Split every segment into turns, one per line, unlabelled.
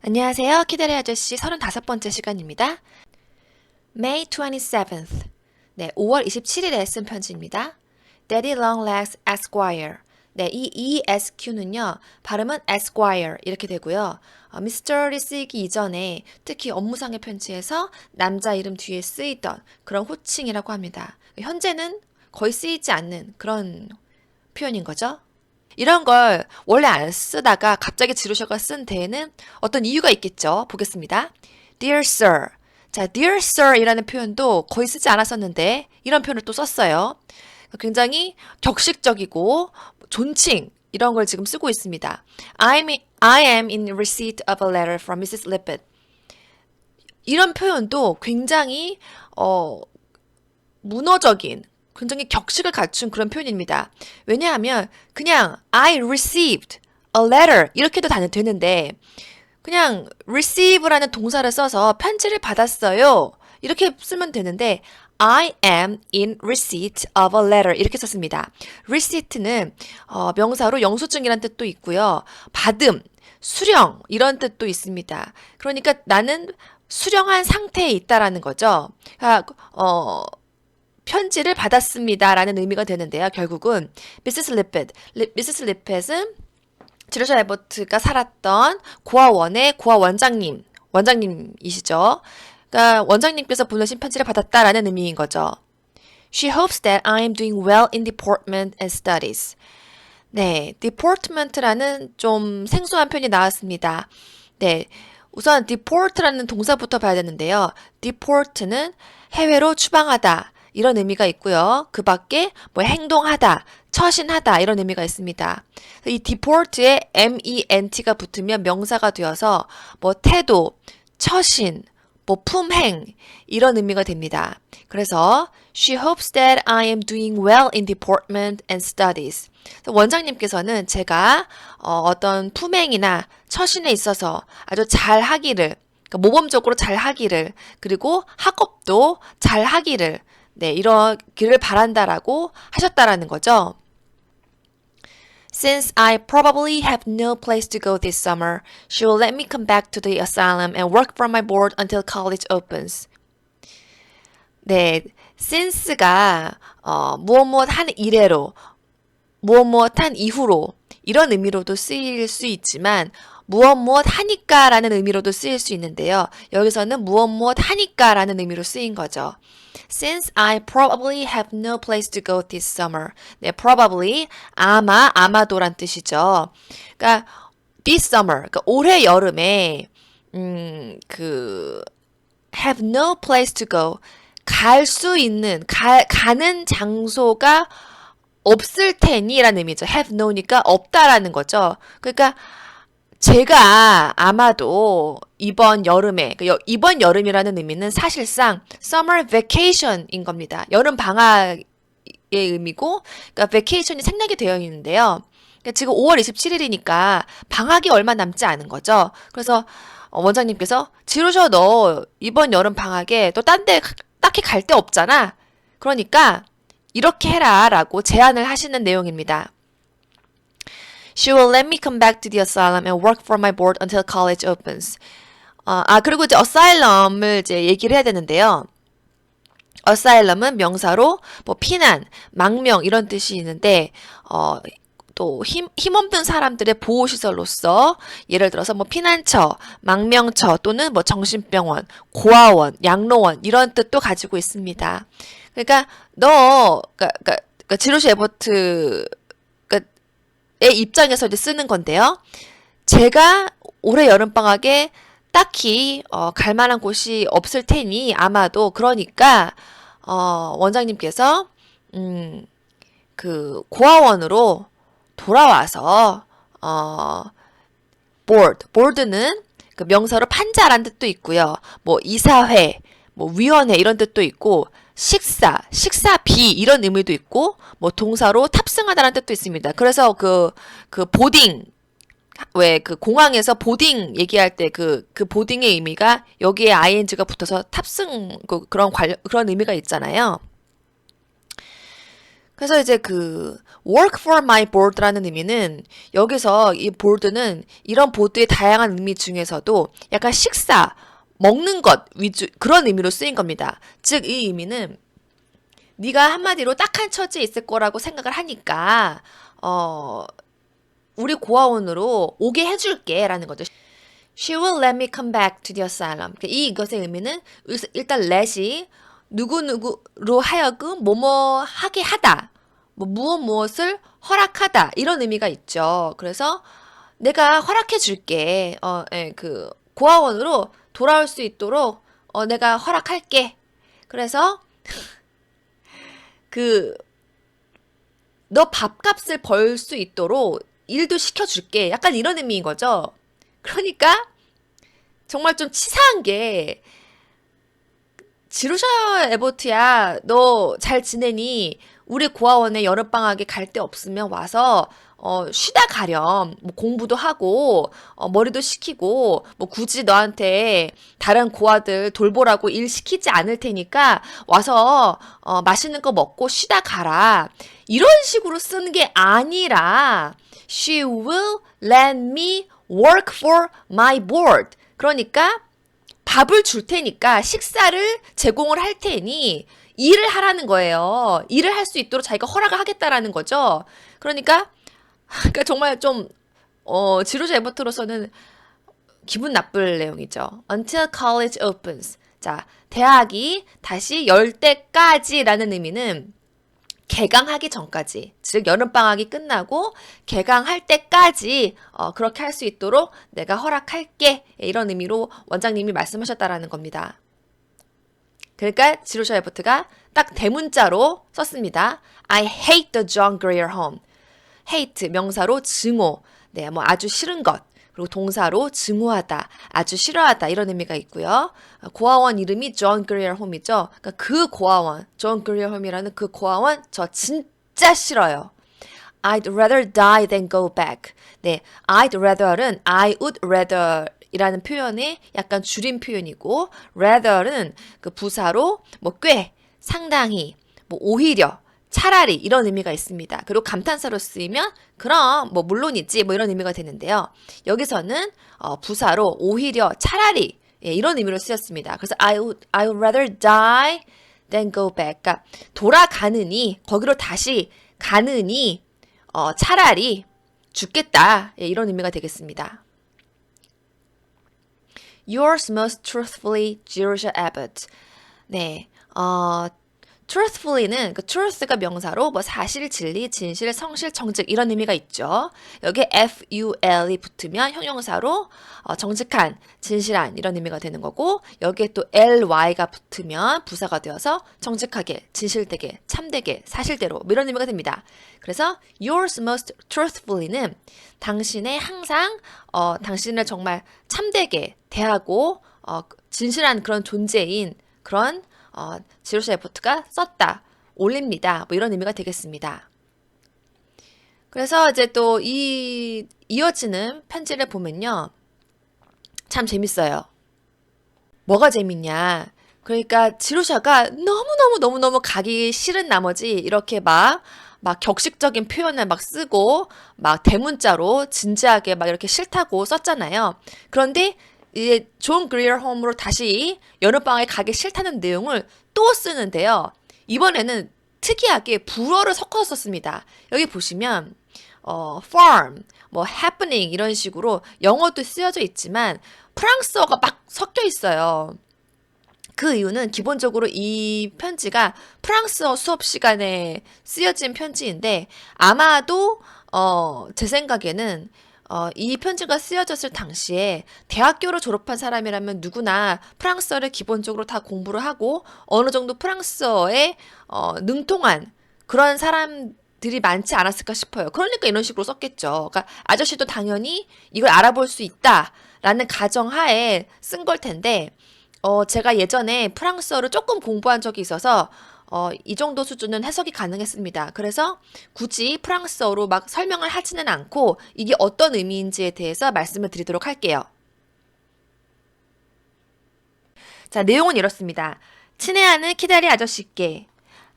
안녕하세요. 키데리 아저씨 35번째 시간입니다. May 27th. 네, 5월 27일에 쓴 편지입니다. Daddy Longlegs Esquire. 네, 이 ESQ는요, 발음은 Esquire 이렇게 되고요. Mr이 쓰이기 이전에 특히 업무상의 편지에서 남자 이름 뒤에 쓰이던 그런 호칭이라고 합니다. 현재는 거의 쓰이지 않는 그런 표현인 거죠. 이런 걸 원래 안 쓰다가 갑자기 지루셔가 쓴 데에는 어떤 이유가 있겠죠. 보겠습니다. Dear Sir. 자, Dear Sir 이라는 표현도 거의 쓰지 않았었는데 이런 표현을 또 썼어요. 굉장히 격식적이고 존칭 이런 걸 지금 쓰고 있습니다. I am in receipt of a letter from Mrs. Lippett. 이런 표현도 굉장히 문어적인 굉장히 격식을 갖춘 그런 표현입니다. 왜냐하면 그냥 I received a letter 이렇게도 되는데 그냥 receive라는 동사를 써서 편지를 받았어요. 이렇게 쓰면 되는데 I am in receipt of a letter 이렇게 썼습니다. receipt는 명사로 영수증이란 뜻도 있고요. 받음, 수령 이런 뜻도 있습니다. 그러니까 나는 수령한 상태에 있다라는 거죠. 그러니까 편지를 받았습니다라는 의미가 되는데요. 결국은 미세스 리펫은 지로샤 에버트가 살았던 고아원의 고아 원장님이시죠. 그러니까 원장님께서 보내신 편지를 받았다라는 의미인 거죠. She hopes that I am doing well in deportment and studies. 네, deportment라는 좀 생소한 표현이 나왔습니다. 네, 우선 deport라는 동사부터 봐야 되는데요. deport는 해외로 추방하다. 이런 의미가 있고요. 그 밖에 뭐 행동하다, 처신하다 이런 의미가 있습니다. 이 deport에 ment가 붙으면 명사가 되어서 뭐 태도, 처신, 뭐 품행 이런 의미가 됩니다. 그래서 she hopes that I am doing well in deportment and studies. 원장님께서는 제가 어떤 품행이나 처신에 있어서 아주 잘 하기를, 그러니까 모범적으로 잘 하기를, 그리고 학업도 잘 하기를 네, 이러기를 바란다라고 하셨다라는 거죠. Since I probably have no place to go this summer, she will let me come back to the asylum and work from my board until college opens. 네, since가 무엇 한 이래로, 무엇 한 이후로 이런 의미로도 쓰일 수 있지만 무엇 하니까라는 의미로도 쓰일 수 있는데요. 여기서는 무엇 하니까라는 의미로 쓰인 거죠. Since I probably have no place to go this summer. 네, probably 아마도란 뜻이죠. 그러니까 this summer, 그러니까 올해 여름에 have no place to go. 갈 수 있는 가는 장소가 없을 테니라는 의미죠. have no니까 없다라는 거죠. 그러니까 제가 아마도 이번 여름에, 이번 여름이라는 의미는 사실상 summer vacation인 겁니다. 여름 방학의 의미고, 그러니까 vacation이 생략이 되어 있는데요. 그러니까 지금 5월 27일이니까 방학이 얼마 남지 않은 거죠. 그래서 원장님께서 지루셔 너 이번 여름 방학에 또 딴 데 딱히 갈 데 없잖아. 그러니까 이렇게 해라 라고 제안을 하시는 내용입니다. She will let me come back to the asylum and work for my board until college opens. 그리고 이제 asylum을 이제 얘기를 해야 되는데요. asylum은 명사로 뭐 피난, 망명 이런 뜻이 있는데 또 힘없는 사람들의 보호시설로서 예를 들어서 뭐 피난처, 망명처 또는 뭐 정신병원, 고아원, 양로원 이런 뜻도 가지고 있습니다. 그러니까 그러니까 지로시 에버트 의 입장에서 이제 쓰는 건데요. 제가 올해 여름방학에 딱히 갈 만한 곳이 없을 테니 아마도 그러니까 원장님께서 그 고아원으로 돌아와서 board는 그 명사로 판자란 뜻도 있고요. 뭐 이사회, 뭐 위원회 이런 뜻도 있고 식사비 이런 의미도 있고 뭐 동사로 탑승하다라는 뜻도 있습니다. 그래서 그 보딩 왜 그 공항에서 보딩 얘기할 때 그 보딩의 의미가 여기에 ing가 붙어서 탑승 그런 의미가 있잖아요. 그래서 이제 그 work for my board라는 의미는 여기서 이 board는 이런 보드의 다양한 의미 중에서도 약간 식사, 먹는 것 위주 그런 의미로 쓰인 겁니다. 즉 이 의미는 네가 한마디로 딱한 처지에 있을 거라고 생각을 하니까 우리 고아원으로 오게 해줄게라는 거죠. She will let me come back to the asylum. 이것의 의미는 일단 let이 누구누구로 하여금 뭐뭐 하게 하다. 뭐 무엇을 허락하다. 이런 의미가 있죠. 그래서 내가 허락해 줄게. 그 고아원으로 돌아올 수 있도록 내가 허락할게. 그래서 그 너 밥값을 벌 수 있도록 일도 시켜줄게. 약간 이런 의미인 거죠. 그러니까 정말 좀 치사한 게 지루셔 에버트야 너 잘 지내니? 우리 고아원에 여름방학에 갈 데 없으면 와서 쉬다 가렴. 뭐 공부도 하고 머리도 식히고 뭐 굳이 너한테 다른 고아들 돌보라고 일 시키지 않을 테니까 와서 맛있는 거 먹고 쉬다 가라. 이런 식으로 쓰는 게 아니라 She will let me work for my board. 그러니까 밥을 줄 테니까 식사를 제공을 할 테니 일을 하라는 거예요. 일을 할 수 있도록 자기가 허락을 하겠다라는 거죠. 그러니까 정말 좀 지루자 에버트로서는 기분 나쁠 내용이죠. Until college opens. 자, 대학이 다시 열 때까지라는 의미는 개강하기 전까지, 즉 여름방학이 끝나고 개강할 때까지 그렇게 할 수 있도록 내가 허락할게. 이런 의미로 원장님이 말씀하셨다라는 겁니다. 그러니까 지루샤 에버트가 딱 대문자로 썼습니다. I hate the John Grier home. hate 명사로 증오, 네, 뭐 아주 싫은 것. 그리고 동사로 증오하다, 아주 싫어하다 이런 의미가 있고요. 고아원 이름이 존 그리어 홈이죠. 그러니까 그 고아원, 존 그리어 홈이라는 그 고아원 저 진짜 싫어요. I'd rather die than go back. 네, I'd rather는 I would rather 이라는 표현의 약간 줄임 표현이고 rather는 그 부사로 뭐 꽤, 상당히, 뭐 오히려, 차라리 이런 의미가 있습니다. 그리고 감탄사로 쓰이면 그럼 뭐 물론이지 뭐 이런 의미가 되는데요. 여기서는 부사로 오히려 차라리 이런 의미로 쓰였습니다. 그래서 I would rather die than go back. 그러니까 돌아가느니 거기로 다시 가느니 차라리 죽겠다 이런 의미가 되겠습니다. Yours most truthfully, Jerusha Abbott. 네, truthfully는 그 truth가 명사로 뭐 사실, 진리, 진실, 성실, 정직 이런 의미가 있죠. 여기에 ful이 붙으면 형용사로 정직한, 진실한 이런 의미가 되는 거고 여기에 또 ly가 붙으면 부사가 되어서 정직하게, 진실되게, 참되게, 사실대로 뭐 이런 의미가 됩니다. 그래서 yours most truthfully는 당신의 항상 당신을 정말 참되게 대하고 진실한 그런 존재인 그런 지루샤 에버트가 썼다, 올립니다. 뭐 이런 의미가 되겠습니다. 그래서 이제 또 이어지는 편지를 보면요. 참 재밌어요. 뭐가 재밌냐. 그러니까 지루샤가 너무너무 가기 싫은 나머지 이렇게 막 격식적인 표현을 막 쓰고 막 대문자로 진지하게 막 이렇게 싫다고 썼잖아요. 그런데 이제 존 그리어 홈으로 다시 여름방학에 가기 싫다는 내용을 또 쓰는데요. 이번에는 특이하게 불어를 섞어서 썼습니다. 여기 보시면 farm, 뭐 happening 이런 식으로 영어도 쓰여져 있지만 프랑스어가 막 섞여 있어요. 그 이유는 기본적으로 이 편지가 프랑스어 수업 시간에 쓰여진 편지인데 아마도 제 생각에는 이 편지가 쓰여졌을 당시에 대학교를 졸업한 사람이라면 누구나 프랑스어를 기본적으로 다 공부를 하고 어느 정도 프랑스어에 능통한 그런 사람들이 많지 않았을까 싶어요. 그러니까 이런 식으로 썼겠죠. 그러니까 아저씨도 당연히 이걸 알아볼 수 있다라는 가정하에 쓴 걸 텐데 제가 예전에 프랑스어를 조금 공부한 적이 있어서 이 정도 수준은 해석이 가능했습니다. 그래서 굳이 프랑스어로 막 설명을 하지는 않고 이게 어떤 의미인지에 대해서 말씀을 드리도록 할게요. 자, 내용은 이렇습니다. 친애하는 키다리 아저씨께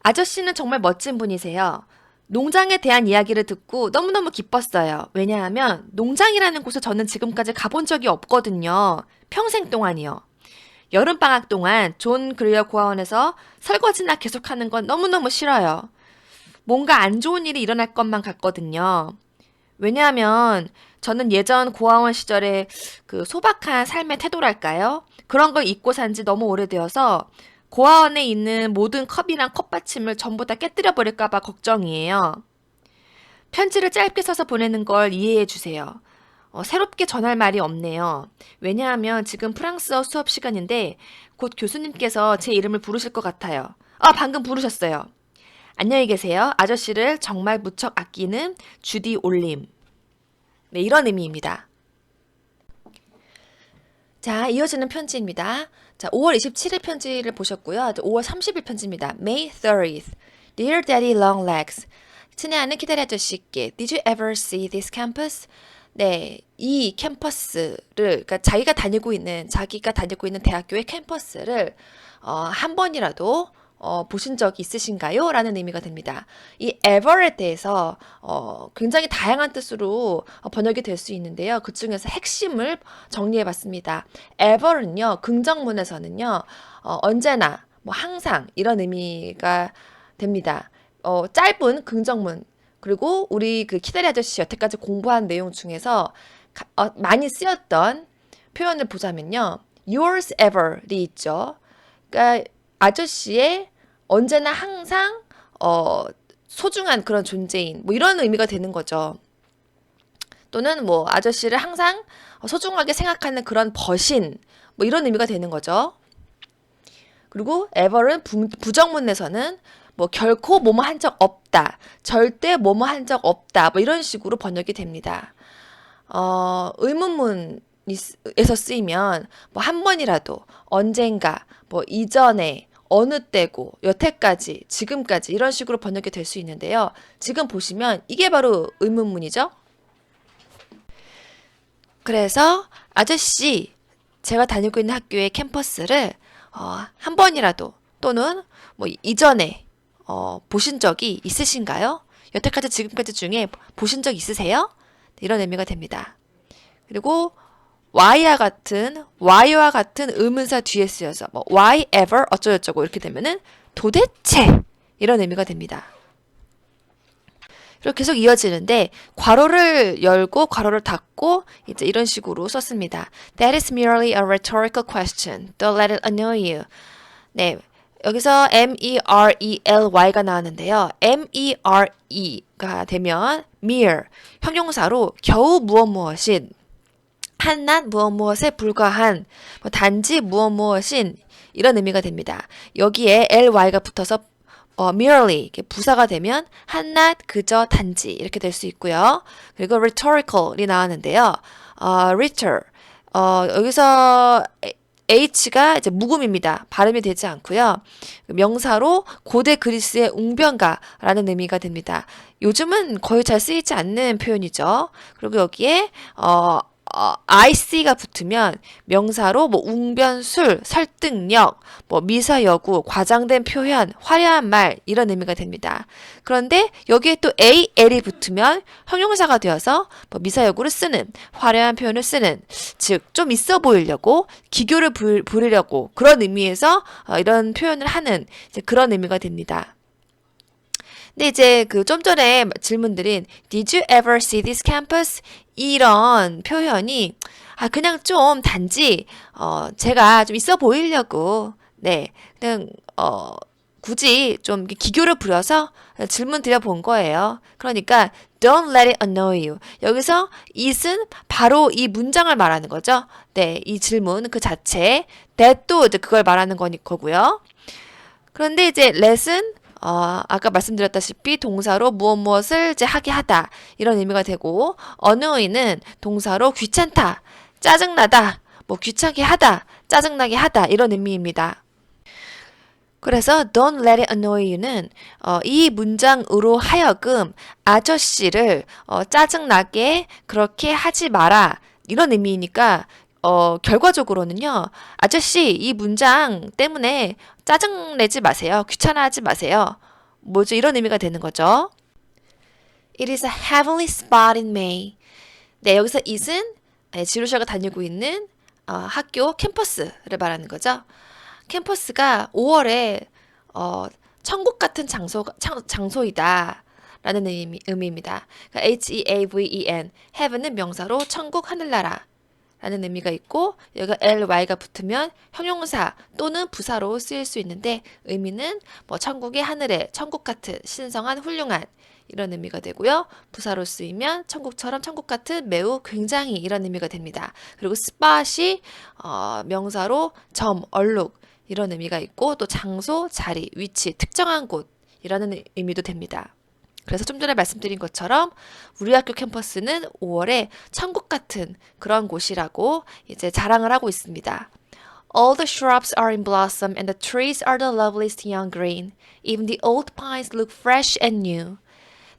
아저씨는 정말 멋진 분이세요. 농장에 대한 이야기를 듣고 너무너무 기뻤어요. 왜냐하면 농장이라는 곳에 저는 지금까지 가본 적이 없거든요. 평생 동안이요. 여름방학 동안 존 그리어 고아원에서 설거지나 계속하는 건 너무너무 싫어요. 뭔가 안 좋은 일이 일어날 것만 같거든요. 왜냐하면 저는 예전 고아원 시절에 그 소박한 삶의 태도랄까요? 그런 걸 잊고 산지 너무 오래되어서 고아원에 있는 모든 컵이랑 컵받침을 전부 다 깨뜨려 버릴까봐 걱정이에요. 편지를 짧게 써서 보내는 걸 이해해 주세요. 새롭게 전할 말이 없네요. 왜냐하면 지금 프랑스어 수업 시간인데 곧 교수님께서 제 이름을 부르실 것 같아요. 방금 부르셨어요. 안녕히 계세요. 아저씨를 정말 무척 아끼는 주디 올림. 네, 이런 의미입니다. 자, 이어지는 편지입니다. 자, 5월 27일 편지를 보셨고요. 5월 30일 편지입니다. May 30th. Dear Daddy Longlegs. 친애하는 기다리 아저씨께 Did you ever see this campus? 네, 이 캠퍼스를, 그러니까 자기가 다니고 있는 대학교의 캠퍼스를 한 번이라도 보신 적이 있으신가요? 라는 의미가 됩니다. 이 ever에 대해서 굉장히 다양한 뜻으로 번역이 될 수 있는데요. 그 중에서 핵심을 정리해 봤습니다. ever는요, 긍정문에서는요, 언제나, 뭐 항상 이런 의미가 됩니다. 짧은 긍정문, 그리고 우리 그 키다리 아저씨 여태까지 공부한 내용 중에서 많이 쓰였던 표현을 보자면요. yours ever이 있죠. 그러니까 아저씨의 언제나 항상 소중한 그런 존재인 뭐 이런 의미가 되는 거죠. 또는 뭐 아저씨를 항상 소중하게 생각하는 그런 벗인 뭐 이런 의미가 되는 거죠. 그리고 ever은 부정문에서는 뭐 결코 뭐뭐 한 적 없다, 절대 뭐뭐 한 적 없다, 뭐 이런 식으로 번역이 됩니다. 의문문에서 쓰이면 뭐 한 번이라도, 언젠가, 뭐 이전에, 어느 때고, 여태까지, 지금까지 이런 식으로 번역이 될 수 있는데요. 지금 보시면 이게 바로 의문문이죠. 그래서 아저씨, 제가 다니고 있는 학교의 캠퍼스를 한 번이라도 또는 뭐 이전에 보신 적이 있으신가요? 여태까지 지금까지 중에 보신 적 있으세요? 이런 의미가 됩니다. 그리고 why와 같은 의문사 뒤에 쓰여서 뭐 why ever 어쩌고저쩌고 이렇게 되면은 도대체 이런 의미가 됩니다. 그리고 계속 이어지는데 괄호를 열고 괄호를 닫고 이제 이런 식으로 썼습니다. That is merely a rhetorical question. Don't let it annoy you. 네. 여기서 MERELY가 나왔는데요. MERE가 되면 mere, 형용사로 겨우 무엇인, 한낱 무엇에 불과한, 뭐 단지 무엇인 이런 의미가 됩니다. 여기에 ly가 붙어서 merely 이렇게 부사가 되면 한낱 그저 단지 이렇게 될 수 있고요. 그리고 rhetorical이 나왔는데요. rhetor 여기서 H가 이제 묵음입니다. 발음이 되지 않고요. 명사로 고대 그리스의 웅변가라는 의미가 됩니다. 요즘은 거의 잘 쓰이지 않는 표현이죠. 그리고 여기에 IC가 붙으면 명사로 뭐 웅변술, 설득력, 뭐 미사여구, 과장된 표현, 화려한 말 이런 의미가 됩니다. 그런데 여기에 또 AL이 붙으면 형용사가 되어서 뭐 미사여구를 쓰는, 화려한 표현을 쓰는, 즉 좀 있어 보이려고, 기교를 부리려고 그런 의미에서 이런 표현을 하는 이제 그런 의미가 됩니다. 근데 이제 그 좀 전에 질문 드린 Did you ever see this campus? 이런 표현이 그냥 좀 단지 제가 좀 있어 보이려고 그냥 굳이 좀 기교를 부려서 질문 드려본 거예요. 그러니까 Don't let it annoy you. 여기서 it은 바로 이 문장을 말하는 거죠. 네, 이 질문 그 자체 that도 이제 그걸 말하는 거고요. 그런데 이제 let은 아까 말씀드렸다시피 동사로 무엇을 이제 하게 하다 이런 의미가 되고 annoy는 동사로 귀찮다, 짜증나다, 뭐 귀찮게 하다, 짜증나게 하다 이런 의미입니다. 그래서 don't let it annoy you는 이 문장으로 하여금 아저씨를 짜증나게 그렇게 하지 마라 이런 의미이니까 결과적으로는요, 아저씨, 이 문장 때문에 짜증내지 마세요. 귀찮아하지 마세요. 뭐죠? 이런 의미가 되는 거죠. It is a heavenly spot in May. 네, 여기서 it은 지루샤가 다니고 있는 학교 캠퍼스를 말하는 거죠. 캠퍼스가 5월에 천국 같은 장소이다 라는 의미입니다. 그러니까 Heaven, heaven은 명사로 천국, 하늘나라 라는 의미가 있고 여기가 ly가 붙으면 형용사 또는 부사로 쓰일 수 있는데 의미는 뭐 천국의 하늘에 천국 같은 신성한 훌륭한 이런 의미가 되고요. 부사로 쓰이면 천국처럼 천국 같은 매우 굉장히 이런 의미가 됩니다. 그리고 spot이 명사로 점, 얼룩 이런 의미가 있고 또 장소, 자리, 위치, 특정한 곳 이라는 의미도 됩니다. 그래서 좀 전에 말씀드린 것처럼 우리 학교 캠퍼스는 5월에 천국 같은 그런 곳이라고 이제 자랑을 하고 있습니다. All the shrubs are in blossom and the trees are the loveliest young green. Even the old pines look fresh and new.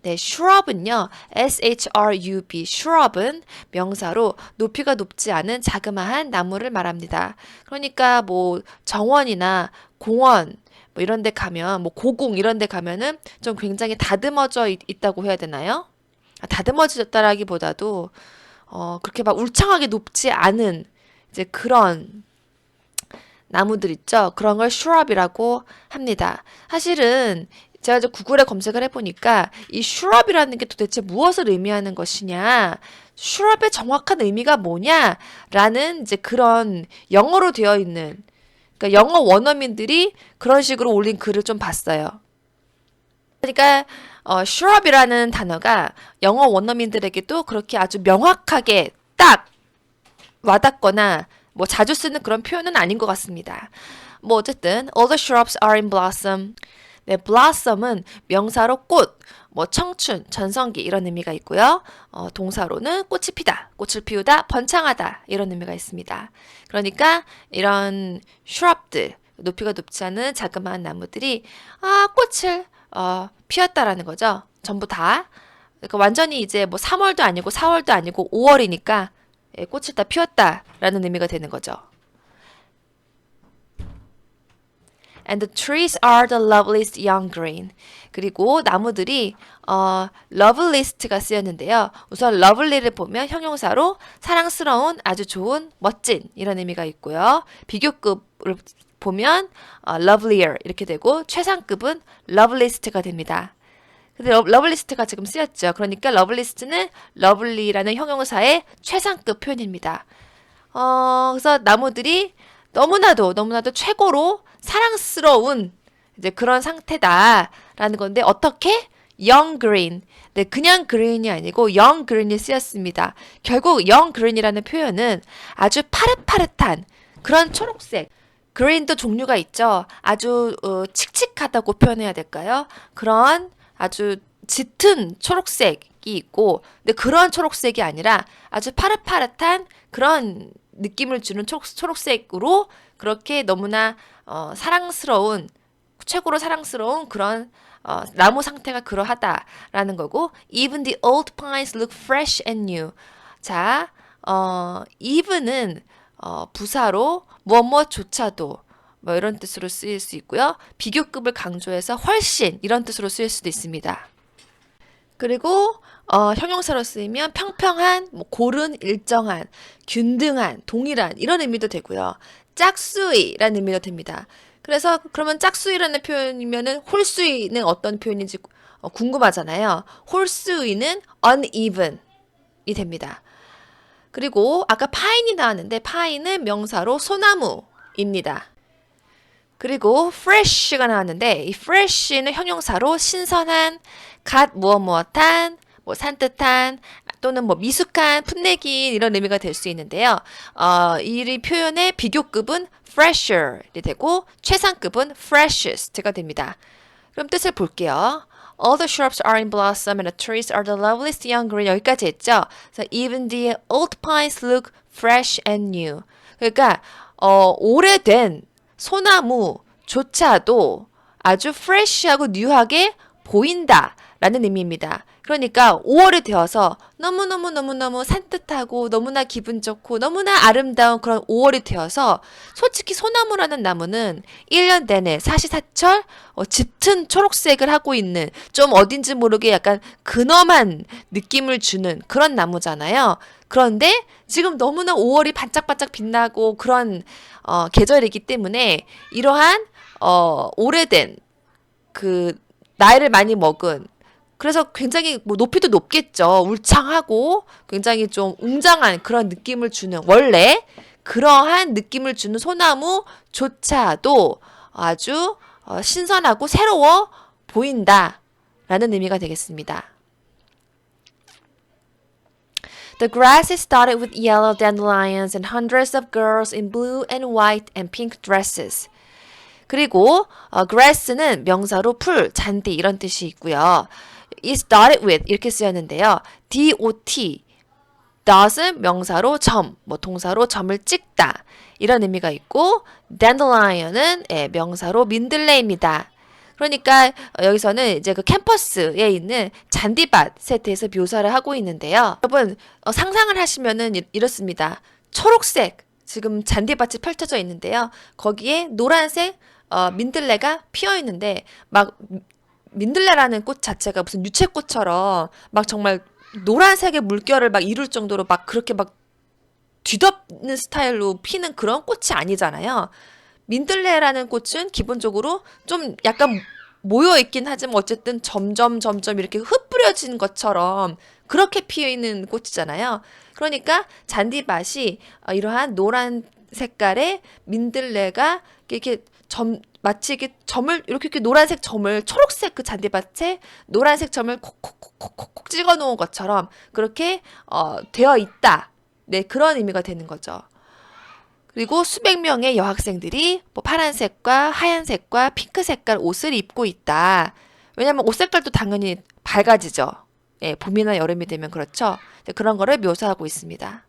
네, shrub은요, shrub, shrub은 명사로 높이가 높지 않은 자그마한 나무를 말합니다. 그러니까 뭐 정원이나 공원 뭐 이런 데 가면 뭐 고궁 이런 데 가면은 좀 굉장히 다듬어져 있다고 해야 되나요? 다듬어졌다라기보다도 그렇게 막 울창하게 높지 않은 이제 그런 나무들 있죠. 그런 걸 shrub이라고 합니다. 사실은 제가 이제 구글에 검색을 해보니까 이 shrub이라는 게 도대체 무엇을 의미하는 것이냐, shrub의 정확한 의미가 뭐냐라는 이제 그런 영어로 되어 있는, 그러니까 영어 원어민들이 그런 식으로 올린 글을 좀 봤어요. 그러니까 shrub이라는 단어가 영어 원어민들에게도 그렇게 아주 명확하게 딱 와닿거나 뭐 자주 쓰는 그런 표현은 아닌 것 같습니다. 뭐 어쨌든 all the shrubs are in blossom. 네, blossom은 명사로 꽃, 뭐 청춘, 전성기 이런 의미가 있고요. 동사로는 꽃이 피다, 꽃을 피우다, 번창하다 이런 의미가 있습니다. 그러니까 이런 shrub들, 높이가 높지 않은 자그마한 나무들이 꽃을 피웠다라는 거죠. 전부 다. 그러니까 완전히 이제 뭐 3월도 아니고 4월도 아니고 5월이니까 꽃을 다 피웠다라는 의미가 되는 거죠. And the trees are the loveliest young green. 그리고 나무들이 loveliest가 쓰였는데요. 우선 lovely를 보면 형용사로 사랑스러운, 아주 좋은, 멋진 이런 의미가 있고요. 비교급을 보면 lovelier 이렇게 되고 최상급은 loveliest가 됩니다. 근데 loveliest가 지금 쓰였죠. 그러니까 loveliest는 lovely라는 형용사의 최상급 표현입니다. 그래서 나무들이 너무나도 최고로 사랑스러운 이제 그런 상태다라는 건데 어떻게? young green. 네, 그냥 green이 아니고 young green이 쓰였습니다. 결국 young green이라는 표현은 아주 파릇파릇한 그런 초록색. green도 종류가 있죠. 아주 칙칙하다고 표현해야 될까요? 그런 아주 짙은 초록색이 있고, 근데 그런 초록색이 아니라 아주 파릇파릇한 그런 느낌을 주는 초록색으로 그렇게 너무나 사랑스러운, 최고로 사랑스러운 그런 나무 상태가 그러하다라는 거고, even the old pines look fresh and new. 자, even은 부사로 무엇조차도 뭐 이런 뜻으로 쓰일 수 있고요. 비교급을 강조해서 훨씬 이런 뜻으로 쓰일 수도 있습니다. 그리고 형용사로 쓰이면 평평한, 뭐 고른, 일정한, 균등한, 동일한 이런 의미도 되고요. 짝수이라는 의미도 됩니다. 그래서 그러면 짝수이라는 표현이면은 홀수이는 어떤 표현인지 궁금하잖아요. 홀수이는 uneven이 됩니다. 그리고 아까 파인이 나왔는데 파인은 명사로 소나무입니다. 그리고 fresh가 나왔는데 이 fresh는 형용사로 신선한, 갓 무엇한, 뭐 산뜻한 또는 뭐 미숙한, 풋내긴 이런 의미가 될 수 있는데요. 이 표현의 비교급은 fresher이 되고 최상급은 freshest가 됩니다. 그럼 뜻을 볼게요. All the shrubs are in blossom and the trees are the loveliest young green. 여기까지 했죠. So even the old pines look fresh and new. 그러니까 오래된 소나무조차도 아주 fresh하고 new하게 보인다 라는 의미입니다. 그러니까 5월이 되어서 너무너무너무너무 산뜻하고 너무나 기분 좋고 너무나 아름다운 그런 5월이 되어서 솔직히 소나무라는 나무는 1년 내내 사시사철 짙은 초록색을 하고 있는 좀 어딘지 모르게 약간 근엄한 느낌을 주는 그런 나무잖아요. 그런데 지금 너무나 5월이 반짝반짝 빛나고 그런 계절이기 때문에 이러한 오래된 그 나이를 많이 먹은 그래서 굉장히 뭐 높이도 높겠죠. 울창하고 굉장히 좀 웅장한 그런 느낌을 주는 원래 그러한 느낌을 주는 소나무조차도 아주 신선하고 새로워 보인다라는 의미가 되겠습니다. The grass is dotted with yellow dandelions and hundreds of girls in blue and white and pink dresses. 그리고 grass는 명사로 풀, 잔디 이런 뜻이 있고요. is dotted with 이렇게 쓰였는데요. dot, dot은 명사로 점, 뭐 동사로 점을 찍다 이런 의미가 있고 dandelion은 명사로 민들레입니다. 그러니까 여기서는 이제 그 캠퍼스에 있는 잔디밭에 대해서 묘사를 하고 있는데요. 여러분 상상을 하시면은 이렇습니다. 초록색 지금 잔디밭이 펼쳐져 있는데요. 거기에 노란색 민들레가 피어 있는데 막 민들레라는 꽃 자체가 무슨 유채꽃처럼 막 정말 노란색의 물결을 막 이룰 정도로 막 그렇게 막 뒤덮는 스타일로 피는 그런 꽃이 아니잖아요. 민들레라는 꽃은 기본적으로 좀 약간 모여 있긴 하지만 어쨌든 점점 이렇게 흩뿌려진 것처럼 그렇게 피어 있는 꽃이잖아요. 그러니까 잔디밭이 이러한 노란 색깔의 민들레가 이렇게 마치 이렇게 점을 이렇게 노란색 점을 초록색 그 잔디밭에 노란색 점을 콕콕콕콕콕 찍어 놓은 것처럼 그렇게 되어 있다. 네, 그런 의미가 되는 거죠. 그리고 수백 명의 여학생들이 뭐 파란색과 하얀색과 핑크 색깔 옷을 입고 있다. 왜냐면 옷 색깔도 당연히 밝아지죠. 예, 봄이나 여름이 되면 그렇죠. 그런 거를 묘사하고 있습니다.